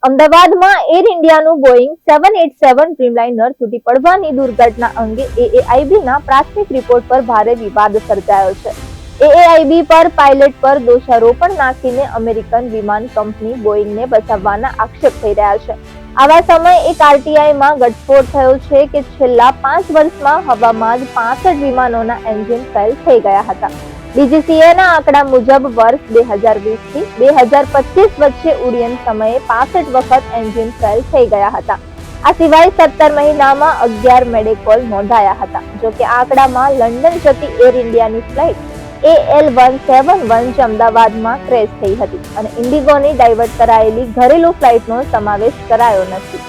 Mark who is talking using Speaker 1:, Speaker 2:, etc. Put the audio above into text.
Speaker 1: અમદાવાદમાં air ઇન્ડિયાનું Boeing 787 ડ્રીમલાઇનર તૂટી પડવાની દુર્ઘટના અંગે એએઆઈબીના પ્રાથમિક રિપોર્ટ પર ભારે વિવાદ સર્જાયો છે. એએઆઈબી પર પાયલટ પર દોષારોપણ નાખીને અમેરિકન વિમાન કંપની બોઇંગને બચાવવાના આક્ષેપ થઈ રહ્યા છે. આવા સમયે એક આરટીઆઈમાં ઘટસ્ફોટ થયો છે કે છેલ્લા 5 વર્ષમાં હવામાં જ 65 વિમાનોના એન્જિન ફેલ થઈ ગયા હતા. ડીજીસીએના આંકડા મુજબ વર્ષ 2020 થી 2025 વચ્ચે ઉડ્ડયન સમયે 65 વખત એન્જિન ફેલ થઈ ગયા હતા. આ સિવાય 17 મહિનામાં 11 મેડિકોલ નોંધાયા હતા. જોકે આંકડામાં લંડન જતી એર ઇન્ડિયાની ફ્લાઇટ AL171 જે અમદાવાદમાં ક્રેશ થઈ હતી અને ઇન્ડિગોની ડાયવર્ટ કરાયેલી ઘરેલુ ફ્લાઇટનો સમાવેશ કરાયો નથી.